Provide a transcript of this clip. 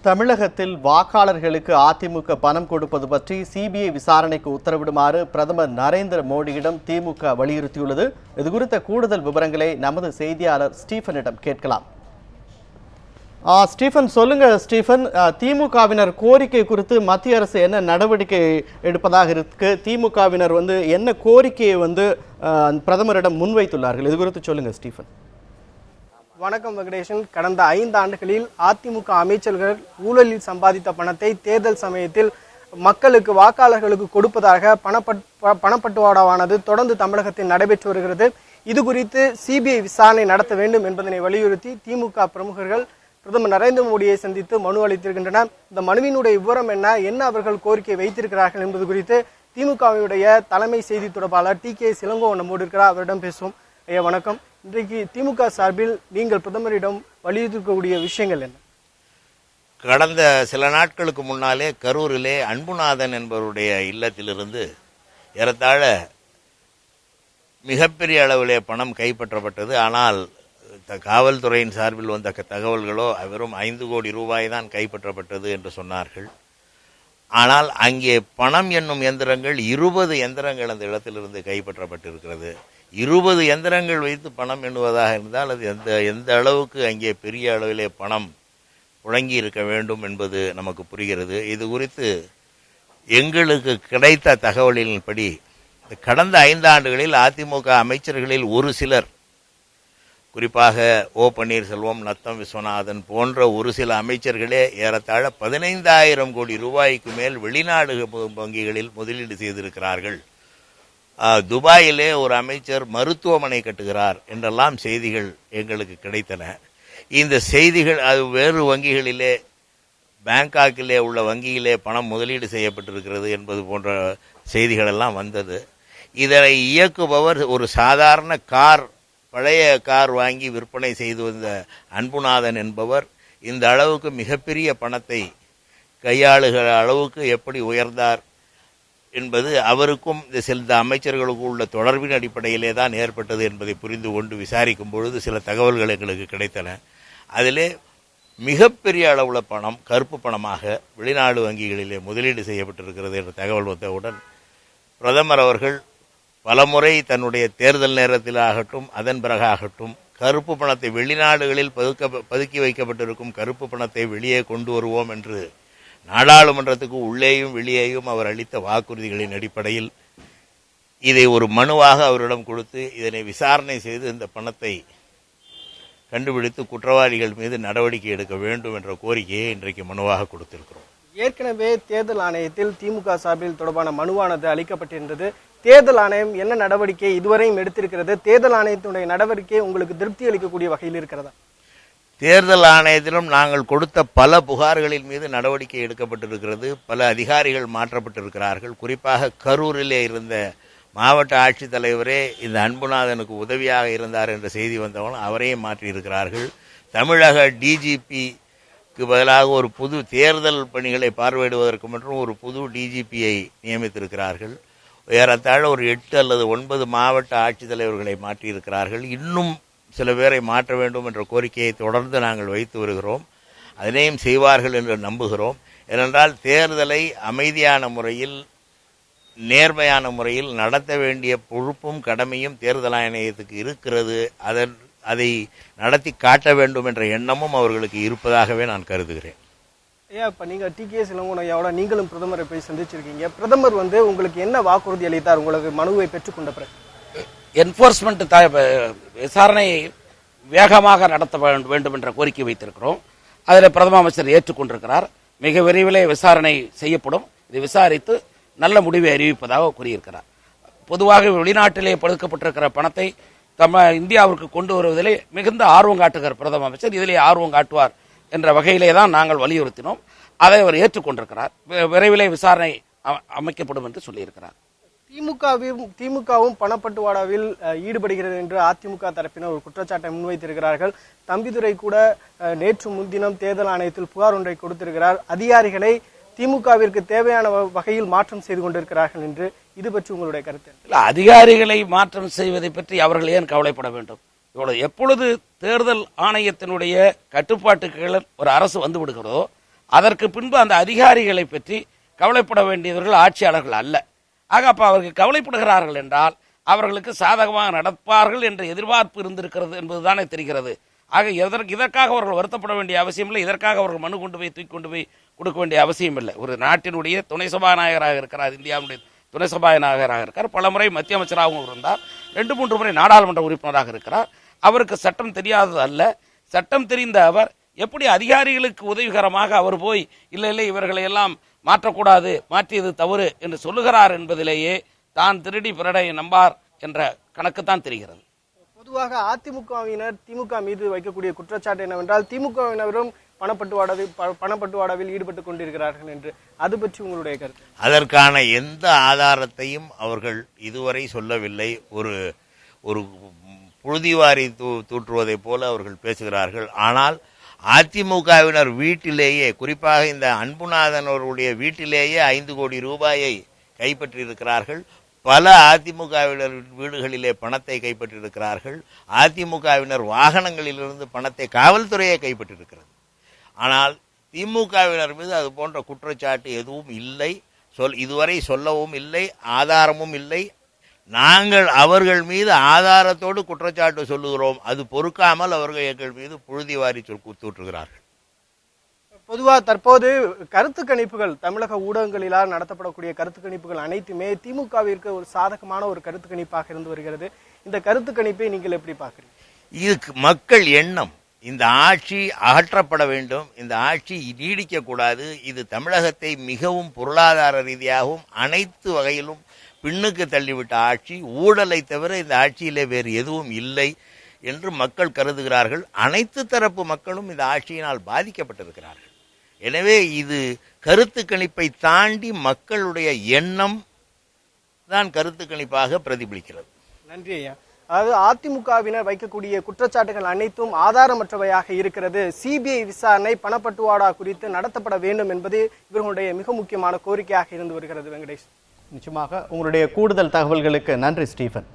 தமிழகத்தில் வாக்காளர்களுக்கு அதிமுக பணம் கொடுப்பது பற்றி சிபிஐ விசாரணைக்கு உத்தரவிடுமாறு பிரதமர் நரேந்திர மோடியிடம் திமுக வலியுறுத்தியுள்ளது. இதுகுறித்த கூடுதல் விவரங்களை நமது செய்தியாளர் ஸ்டீஃபனிடம் கேட்கலாம். ஸ்டீஃபன், சொல்லுங்க ஸ்டீஃபன், திமுகவினர் கோரிக்கை குறித்து மத்திய அரசு என்ன நடவடிக்கை எடுப்பதாக இருக்கு? திமுகவினர் என்ன கோரிக்கையை பிரதமரிடம் முன்வைத்துள்ளார்கள்? இது குறித்து சொல்லுங்க ஸ்டீஃபன். வணக்கம் வெங்கடேசன். கடந்த 5 ஆண்டுகளில் அதிமுக அமைச்சர்கள் ஊழலில் சம்பாதித்த பணத்தை தேர்தல் சமயத்தில் மக்களுக்கு வாக்காளர்களுக்கு கொடுப்பதாக பணப்பட்டுவாடாவானது தொடர்ந்து தமிழகத்தில் நடைபெற்று வருகிறது. இது குறித்து சிபிஐ விசாரணை நடத்த வேண்டும் என்பதனை வலியுறுத்தி திமுக பிரமுகர்கள் பிரதமர் நரேந்திர மோடியை சந்தித்து மனு அளித்திருக்கின்றனர். இந்த மனுவினுடைய விவரம் என்ன அவர்கள் கோரிக்கை வைத்திருக்கிறார்கள் என்பது குறித்து திமுகவினுடைய தலைமை செய்தி தொடர்பாளர் டி.கே. இளங்கோவன் நம்மோடு இருக்கிறார். அவரிடம் பேசுவோம். ஐயா வணக்கம். இன்றைக்கு திமுக சார்பில் நீங்கள் பிரதமரிடம் வலியுறுத்தக்கூடிய விஷயங்கள் என்ன? கடந்த சில நாட்களுக்கு முன்னாலே கரூரிலே அன்புநாதன் என்பவருடைய இல்லத்திலிருந்து ஏறத்தாழ மிகப்பெரிய அளவிலே பணம் கைப்பற்றப்பட்டது. ஆனால் காவல்துறையின் சார்பில் வந்த தகவல்களோ வெறும் 5 கோடி ரூபாய் தான் கைப்பற்றப்பட்டது என்று சொன்னார்கள். ஆனால் அங்கே பணம் என்னும் எந்திரங்கள் 20 எந்திரங்கள் அந்த இடத்திலிருந்து கைப்பற்றப்பட்டிருக்கிறது. 20 எந்திரங்கள் வைத்து பணம் எண்ணுவதாக இருந்தால் அது எந்த அளவுக்கு அங்கே பெரிய அளவிலே பணம் புழங்கி இருக்க வேண்டும் என்பது நமக்கு புரிகிறது. இது குறித்து எங்களுக்கு கிடைத்த தகவலின்படி கடந்த 5 ஆண்டுகளில் அதிமுக அமைச்சர்களில் ஒரு சிலர், குறிப்பாக ஓ பன்னீர்செல்வம், நத்தம் விஸ்வநாதன் போன்ற ஒரு சில அமைச்சர்களே ஏறத்தாழ 15,000 கோடி ரூபாய்க்கு மேல் வெளிநாடு வங்கிகளில் முதலீடு செய்திருக்கிறார்கள். துபாயிலே ஒரு அமைச்சர் மருத்துவமனை கட்டுகிறார் என்றெல்லாம் செய்திகள் எங்களுக்கு கிடைத்தன. இந்த செய்திகள் அது வேறு வங்கிகளிலே, பேங்காக்கிலே உள்ள வங்கியிலே பணம் முதலீடு செய்யப்பட்டிருக்கிறது என்பது போன்ற செய்திகள் எல்லாம் வந்தது. இதனை இயக்குபவர் ஒரு சாதாரண பழைய கார் வாங்கி விற்பனை செய்து வந்த அன்புநாதன் என்பவர் இந்த அளவுக்கு மிகப்பெரிய பணத்தை கையாளுகிற அளவுக்கு எப்படி உயர்ந்தார் என்பது அவருக்கும் இந்த அமைச்சர்களுக்கு உள்ள தொடர்பின் அடிப்படையிலே தான் ஏற்பட்டது என்பதை புரிந்து கொண்டு விசாரிக்கும் பொழுது சில தகவல்கள் எங்களுக்கு கிடைத்தன. அதிலே மிகப்பெரிய அளவுள்ள பணம் கருப்பு பணமாக வெளிநாடு வங்கிகளிலே முதலீடு செய்யப்பட்டிருக்கிறது என்ற தகவல் வந்தவுடன் பிரதமர் அவர்கள் பலமுறை தன்னுடைய தேர்தல் நேரத்தில் ஆகட்டும் அதன் பிறகாகட்டும் கருப்பு பணத்தை வெளிநாடுகளில் பதுக்கி வைக்கப்பட்டிருக்கும் கருப்பு பணத்தை வெளியே கொண்டு வருவோம் என்று நாடாளுமன்றத்துக்கு உள்ளேயும் வெளியேயும் அவர் அளித்த வாக்குறுதிகளின் அடிப்படையில் இதை ஒரு மனுவாக அவரிடம் கொடுத்து இதனை விசாரணை செய்து இந்த பணத்தை கண்டுபிடித்து குற்றவாளிகள் மீது நடவடிக்கை எடுக்க வேண்டும் என்ற கோரிக்கையை இன்றைக்கு மனுவாக கொடுத்திருக்கிறோம். ஏற்கனவே தேர்தல் ஆணையத்தில் திமுக சார்பில் தொடர்பான மனுவானது அளிக்கப்பட்டிருந்தது. தேர்தல் ஆணையம் என்ன நடவடிக்கை இதுவரையும் எடுத்திருக்கிறது? தேர்தல் ஆணையத்தினுடைய நடவடிக்கை உங்களுக்கு திருப்தி அளிக்கக்கூடிய வகையில் இருக்கிறதா? தேர்தல் ஆணையத்திலும் நாங்கள் கொடுத்த பல புகார்களின் மீது நடவடிக்கை எடுக்கப்பட்டிருக்கிறது. பல அதிகாரிகள் மாற்றப்பட்டிருக்கிறார்கள். குறிப்பாக கரூரிலே இருந்த மாவட்ட ஆட்சித்தலைவரே இந்த அன்புநாதனுக்கு உதவியாக இருந்தார் என்ற செய்தி வந்தவன் அவரையும் மாற்றியிருக்கிறார்கள். தமிழக டிஜிபிக்கு பதிலாக ஒரு புது தேர்தல் பணிகளை பார்வையிடுவதற்கு மற்றும் ஒரு புது டிஜிபியை நியமித்திருக்கிறார்கள். ஏறத்தாழ ஒரு 8 அல்லது 9 மாவட்ட ஆட்சித்தலைவர்களை மாற்றியிருக்கிறார்கள். இன்னும் சில பேரை மாற்ற வேண்டும் என்ற கோரிக்கையை தொடர்ந்து நாங்கள் வைத்து வருகிறோம். அதனையும் செய்வார்கள் என்று நம்புகிறோம். ஏனென்றால் தேர்தலை அமைதியான முறையில், நேர்மையான முறையில் நடத்த வேண்டிய பொறுப்பும் கடமையும் தேர்தல் ஆணையத்துக்கு இருக்கிறது. அதை நடத்தி காட்ட வேண்டும் என்ற எண்ணமும் அவர்களுக்கு இருப்பதாகவே நான் கருதுகிறேன். ஐயா, இப்ப நீங்க டி.கே. இளங்கோவன் ஐயாவோட நீங்களும் பிரதமரை போய் சந்திச்சிருக்கீங்க. பிரதமர் உங்களுக்கு என்ன வாக்குறுதி அளித்தார் உங்களுக்கு மனுவை பெற்றுக்கொண்ட பிறகு? என்போர்ஸ்மெண்ட் விசாரணையை வேகமாக நடத்த வேண்டும் என்ற கோரிக்கை வைத்திருக்கிறோம். அதில் பிரதம அமைச்சர் ஏற்றுக்கொண்டிருக்கிறார். மிக விரைவிலே விசாரணை செய்யப்படும். இதை விசாரித்து நல்ல முடிவை அறிவிப்பதாக கூறியிருக்கிறார். பொதுவாக வெளிநாட்டிலே பதுக்கப்பட்டிருக்கிற பணத்தை இந்தியாவிற்கு கொண்டு வருவதிலே மிகுந்த ஆர்வம் காட்டுகிற பிரதம அமைச்சர் இதிலே ஆர்வம் காட்டுவார் என்ற வகையிலே தான் நாங்கள் வலியுறுத்தினோம். அதை அவர் ஏற்றுக்கொண்டிருக்கிறார். விரைவிலே விசாரணை அமைக்கப்படும் என்று சொல்லியிருக்கிறார். திமுகவும் பணப்பட்டுவாடாவில் ஈடுபடுகிறது என்று அதிமுக தரப்பினர் ஒரு குற்றச்சாட்டை முன்வைத்திருக்கிறார்கள். தம்பிதுரை கூட நேற்று முன்தினம் தேர்தல் ஆணையத்தில் புகார் ஒன்றை கொடுத்திருக்கிறார். அதிகாரிகளை திமுகவிற்கு தேவையான வகையில் மாற்றம் செய்து கொண்டிருக்கிறார்கள் என்று. இது பற்றி உங்களுடைய கருத்து? அதிகாரிகளை மாற்றம் செய்வதை பற்றி அவர்கள் ஏன் கவலைப்பட வேண்டும்? எப்பொழுது தேர்தல் ஆணையத்தினுடைய கட்டுப்பாட்டுகள் ஒரு அரசு வந்து விடுகிறதோ அதற்கு பின்பு அந்த அதிகாரிகளை பற்றி கவலைப்பட வேண்டியவர்கள் ஆட்சியாளர்கள் அல்ல. ஆக அப்ப அவர்கள் கவலைப்படுகிறார்கள் என்றால் அவர்களுக்கு சாதகமாக நடப்பார்கள் என்ற எதிர்பார்ப்பு இருந்திருக்கிறது என்பதுதானே தெரிகிறது. ஆக இதற்காக அவர்கள் வருத்தப்பட வேண்டிய அவசியம் இல்லை. இதற்காக அவர்கள் மனு கொண்டு போய் தூக்கி கொண்டு போய் கொடுக்க வேண்டிய அவசியம் இல்லை. ஒரு நாட்டினுடைய துணை சபாநாயகராக இருக்கிறார், இந்தியாவுடைய துணை சபாநாயகராக இருக்கார், பல முறை மத்திய அமைச்சராகவும் இருந்தார், 2-3 முறை நாடாளுமன்ற உறுப்பினராக இருக்கிறார். அவருக்கு சட்டம் தெரியாதது அல்ல. சட்டம் தெரிந்த அவர் எப்படி அதிகாரிகளுக்கு உதவிகரமாக அவர் போய் இல்லை இவர்களை எல்லாம் மாற்றக்கூடாது, மாற்றியது தவறு என்று சொல்லுகிறார் என்பதிலேயே தான் திருடி பிறடை நம்பார் என்ற கணக்குத்தான் தெரிகிறது. பொதுவாக அதிமுகவினர் திமுக மீது வைக்கக்கூடிய குற்றச்சாட்டு என்னவென்றால் திமுகவினரும் பணப்பட்டுவாடாவில் ஈடுபட்டுக் கொண்டிருக்கிறார்கள் என்று. அது பற்றி உங்களுடைய கருத்து? அதற்கான எந்த ஆதாரத்தையும் அவர்கள் இதுவரை சொல்லவில்லை. ஒரு புழுதிவாரி தூற்றுவதை போல அவர்கள் பேசுகிறார்கள். ஆனால் அதிமுகவினர் வீட்டிலேயே, குறிப்பாக இந்த அன்புநாதன் அவர்களுடைய வீட்டிலேயே 5 கோடி ரூபாயை கைப்பற்றியிருக்கிறார்கள். பல அதிமுகவினர் வீடுகளிலே பணத்தை கைப்பற்றியிருக்கிறார்கள். அதிமுகவினர் வாகனங்களிலிருந்து பணத்தை காவல்துறையே கைப்பற்றியிருக்கிறது. ஆனால் திமுகவினர் மீது அது போன்ற குற்றச்சாட்டு எதுவும் இல்லை, இதுவரை சொல்லவும் இல்லை, ஆதாரமும் இல்லை. நாங்கள் அவர்கள் மீது ஆதாரத்தோடு குற்றச்சாட்டு சொல்லுகிறோம், அது பொறுக்காமல் அவர்கள் எங்கள் மீது புழுதி வாரி தூற்றுகிறார்கள். பொதுவாக தற்போது கருத்து கணிப்புகள், தமிழக ஊடகங்களிலால் நடத்தப்படக்கூடிய கருத்து கணிப்புகள் அனைத்துமே திமுகவிற்கு ஒரு சாதகமான ஒரு கருத்து கணிப்பாக இருந்து வருகிறது. இந்த கருத்து கணிப்பை நீங்கள் எப்படி பார்க்கிறீங்க? இதுக்கு மக்கள் எண்ணம், இந்த ஆட்சி அகற்றப்பட வேண்டும், இந்த ஆட்சி நீடிக்க கூடாது, இது தமிழகத்தை மிகவும் பொருளாதார ரீதியாகவும் அனைத்து வகையிலும் பின்னுக்கு தள்ளிவிட்ட ஆட்சி, ஊழலை தவிர இந்த ஆட்சியிலே வேறு எதுவும் இல்லை என்று மக்கள் கருதுகிறார்கள். அனைத்து தரப்பு மக்களும் இந்த ஆட்சியினால் பாதிக்கப்பட்டிருக்கிறார்கள். எனவே இது கருத்து கணிப்பை தாண்டி மக்களுடைய எண்ணம் தான் கருத்து கணிப்பாக பிரதிபலிக்கிறது. நன்றி ஐயா. அதாவது அதிமுகவினர் வைக்கக்கூடிய குற்றச்சாட்டுகள் அனைத்தும் ஆதாரமற்றவையாக இருக்கிறது. சிபிஐ விசாரணை பணப்பட்டுவாடா குறித்து நடத்தப்பட வேண்டும் என்பது இவர்களுடைய மிக முக்கியமான கோரிக்கையாக இருந்து வருகிறது. வெங்கடேஷ், நிச்சயமாக உங்களுடைய கூடுதல் தகவல்களுக்கு நன்றி ஸ்டீஃபன்.